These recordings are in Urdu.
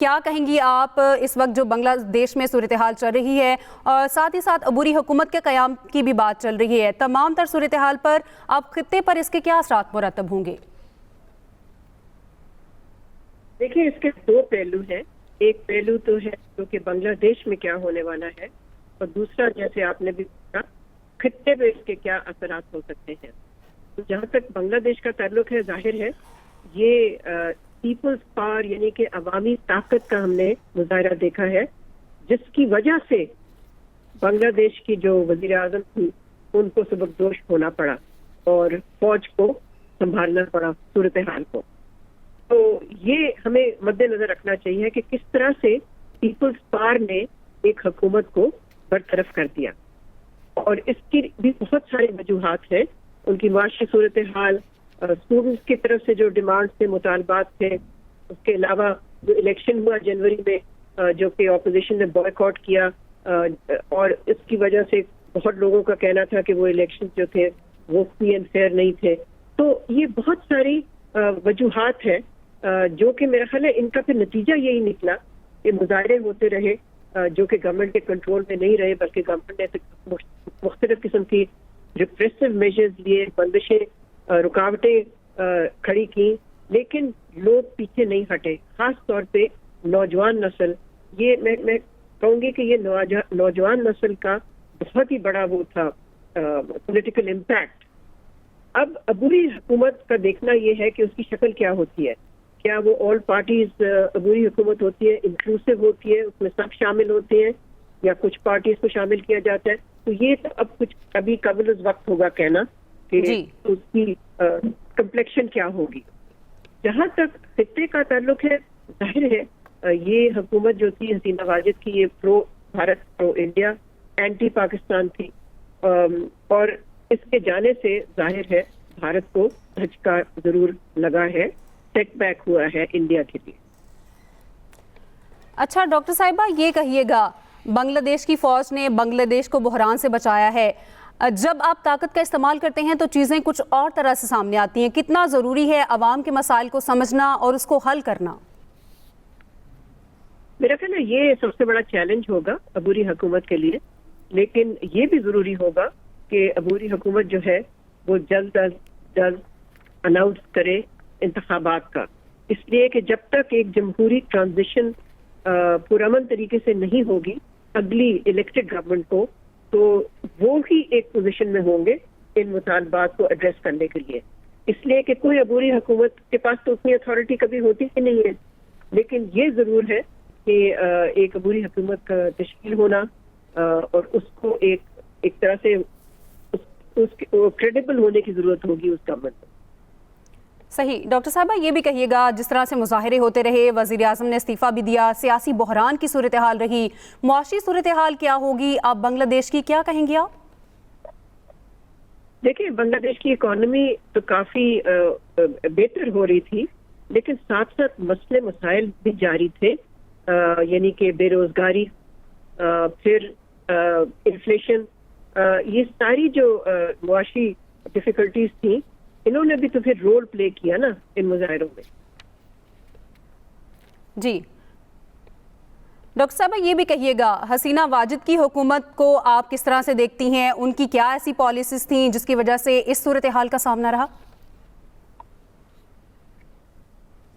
کیا کہیں گی آپ اس وقت جو بنگلہ دیش میں صورتحال چل رہی ہے اور ساتھ ہی ساتھ عبوری حکومت کے قیام کی بھی بات چل رہی ہے، تمام تر صورتحال پر اب خطے پر اس کے کیا اثرات مرتب ہوں گے؟ دیکھیں، اس کے دو پہلو ہیں۔ ایک پہلو تو ہے جو کہ بنگلہ دیش میں کیا ہونے والا ہے، اور دوسرا جیسے آپ نے بھی کہا خطے پہ اس کے کیا اثرات ہو سکتے ہیں۔ تو جہاں تک بنگلہ دیش کا تعلق ہے، ظاہر ہے یہ پیپلز پاور یعنی کہ عوامی طاقت کا ہم نے مظاہرہ دیکھا ہے، جس کی وجہ سے بنگلہ دیش کی جو وزیر اعظم تھی ان کو سبکدوش ہونا پڑا اور فوج کو سنبھالنا پڑا صورتحال کو۔ تو یہ ہمیں مد نظر رکھنا چاہیے کہ کس طرح سے پیپلز پاور نے ایک حکومت کو برطرف کر دیا، اور اس کی بھی بہت ساری وجوہات ہیں۔ ان کی معاشی صورتحال، اسٹوڈنٹس کی طرف سے جو ڈیمانڈ تھے، مطالبات تھے، اس کے علاوہ جو الیکشن ہوا جنوری میں جو کہ اپوزیشن نے بوائیکاٹ کیا، اور اس کی وجہ سے بہت لوگوں کا کہنا تھا کہ وہ الیکشن جو تھے وہ فری اینڈ فیئر نہیں تھے۔ تو یہ بہت ساری وجوہات ہیں جو کہ میرا خیال ہے ان کا پھر نتیجہ یہی نکلا کہ مظاہرے ہوتے رہے جو کہ گورنمنٹ کے کنٹرول میں نہیں رہے، بلکہ گورنمنٹ نے مختلف قسم کی ریپریسو میجرز لیے، بندشیں، رکاوٹیں کھڑی کی، لیکن لوگ پیچھے نہیں ہٹے۔ خاص طور پہ نوجوان نسل، یہ میں کہوں گی کہ یہ نوجوان نسل کا بہت ہی بڑا وہ تھا پولیٹیکل امپیکٹ۔ اب عبوری حکومت کا دیکھنا یہ ہے کہ اس کی شکل کیا ہوتی ہے۔ کیا وہ آل پارٹیز عبوری حکومت ہوتی ہے، انکلوسیو ہوتی ہے، اس میں سب شامل ہوتے ہیں، یا کچھ پارٹیز کو شامل کیا جاتا ہے؟ تو یہ تو اب کچھ ابھی قبل از وقت ہوگا کہنا کہ اس کی کمپلیکشن کیا ہوگی۔ جہاں تک خطے کا تعلق ہے، ظاہر ہے یہ حکومت جو تھی حسینہ واجد کی، یہ پرو بھارت، پرو انڈیا، اینٹی پاکستان تھی، اور اس کے جانے سے ظاہر ہے بھارت کو دھچکا ضرور لگا ہے، سیٹ بیک ہوا ہے انڈیا کے لیے۔ اچھا ڈاکٹر صاحبہ، یہ کہیے گا بنگلہ دیش کی فوج نے بنگلہ دیش کو بحران سے بچایا ہے، جب آپ طاقت کا استعمال کرتے ہیں تو چیزیں کچھ اور طرح سے سامنے آتی ہیں، کتنا ضروری ہے عوام کے مسائل کو سمجھنا اور اس کو حل کرنا؟ میرا خیال ہے یہ سب سے بڑا چیلنج ہوگا عبوری حکومت کے لیے، لیکن یہ بھی ضروری ہوگا کہ عبوری حکومت جو ہے وہ جلد از جلد اناؤنس کرے انتخابات کا، اس لیے کہ جب تک ایک جمہوری ٹرانزیشن پرامن طریقے سے نہیں ہوگی اگلی الیکٹڈ گورنمنٹ کو، تو وہ ہی ایک پوزیشن میں ہوں گے ان مطالبات کو ایڈریس کرنے کے لیے۔ اس لیے کہ کوئی عبوری حکومت کے پاس تو اتنی اتھارٹی کبھی ہوتی ہی نہیں ہے، لیکن یہ ضرور ہے کہ ایک عبوری حکومت کا تشکیل ہونا اور اس کو ایک طرح سے کریڈیبل ہونے کی ضرورت ہوگی اس گورنمنٹ کو۔ صحیح۔ ڈاکٹر صاحبہ یہ بھی کہیے گا، جس طرح سے مظاہرے ہوتے رہے، وزیر اعظم نے استعفیٰ بھی دیا، سیاسی بحران کی صورتحال رہی، معاشی صورتحال کیا ہوگی؟ آپ بنگلہ دیش کی کیا کہیں گے آپ؟ دیکھیں، بنگلہ دیش کی اکانومی تو کافی بہتر ہو رہی تھی، لیکن ساتھ ساتھ مسئلے مسائل بھی جاری تھے، یعنی کہ بے روزگاری، پھر انفلیشن، یہ ساری جو معاشی ڈیفیکلٹیز تھیں، انہوں نے بھی تو پھر رول پلے کیا نا ان مظاہروں میں۔ جی ڈاکٹر صاحبہ یہ بھی کہیے گا، حسینہ واجد کی حکومت کو آپ کس طرح سے دیکھتی ہیں؟ ان کی کیا ایسی پالیسیز تھیں جس کی وجہ سے اس صورتحال کا سامنا رہا؟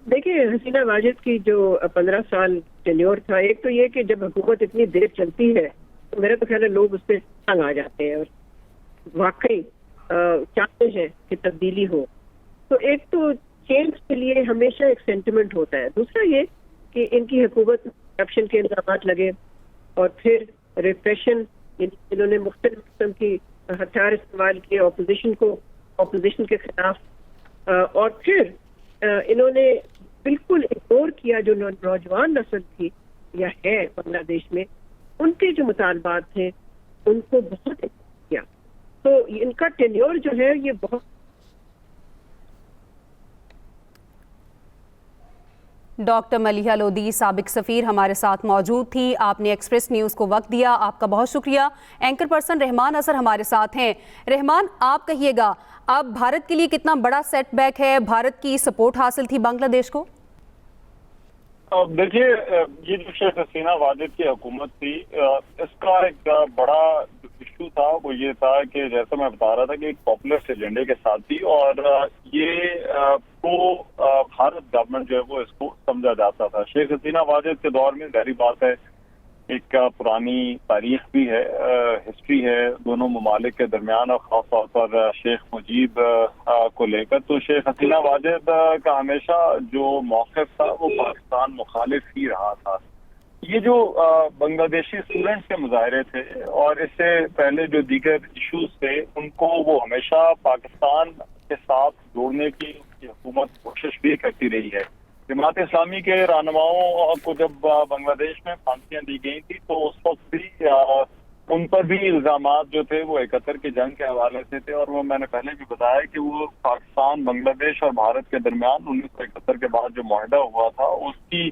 دیکھیں، حسینہ واجد کی جو 15 سال ٹینیور تھا، ایک تو یہ کہ جب حکومت اتنی دیر چلتی ہے تو میرا تو خیال ہے لوگ اس پہ تنگ آ جاتے ہیں اور واقعی چاہتے ہیں کہ تبدیلی ہو۔ تو ایک تو چینج کے لیے ہمیشہ ایک سینٹیمنٹ ہوتا ہے، دوسرا یہ کہ ان کی حکومت کرپشن کے الزامات لگے، اور پھر ریپریشن، یعنی انہوں نے مختلف قسم کی ہتھیار استعمال کیے اپوزیشن کے خلاف، اور پھر انہوں نے بالکل اگنور کیا جو نوجوان نسل تھی یا ہے بنگلہ دیش میں، ان کے جو مطالبات تھے ان کو بہت کیا۔ تو ان کا ٹینیور جو ہے یہ بہت۔ ڈاکٹر ملیحہ لودھی، سابق سفیر، ہمارے ساتھ موجود تھی۔ آپ نے ایکسپریس نیوز کو وقت دیا، آپ کا بہت شکریہ۔ اینکر پرسن رحمان اظہر ہمارے ساتھ ہیں۔ رحمان، آپ کہیے گا اب بھارت کے لیے کتنا بڑا سیٹ بیک ہے؟ بھارت کی سپورٹ حاصل تھی بنگلہ دیش کو؟ اب دیکھیے یہ جو شیخ حسینہ واجد کی حکومت تھی اس کا ایک بڑا ایشو تھا، وہ یہ تھا کہ جیسا میں بتا رہا تھا کہ ایک پاپولسٹ ایجنڈے کے ساتھ تھی، اور یہ بھارت گورنمنٹ جو ہے وہ اس کو سمجھا جاتا تھا۔ شیخ حسینہ واجد کے دور میں ظاہری بات ہے ایک پرانی تاریخ بھی ہے، ہسٹری ہے دونوں ممالک کے درمیان، اور خاص طور پر شیخ مجیب کو لے کر۔ تو شیخ حسینہ واجد کا ہمیشہ جو موقف تھا وہ پاکستان مخالف ہی رہا تھا۔ یہ جو بنگلہ دیشی اسٹوڈنٹس کے مظاہرے تھے اور اس سے پہلے جو دیگر ایشوز تھے ان کو وہ ہمیشہ پاکستان کے ساتھ جوڑنے کی حکومت کوشش بھی کرتی رہی ہے۔ جماعت اسلامی کے رہنماؤں کو جب بنگلہ دیش میں پھانسیاں دی گئی تھی تو اس وقت بھی ان پر بھی الزامات جو تھے وہ 71 کی جنگ کے حوالے سے تھے، اور وہ میں نے پہلے بھی بتایا کہ وہ پاکستان، بنگلہ دیش اور بھارت کے درمیان 1971 کے بعد جو معاہدہ ہوا تھا اس کی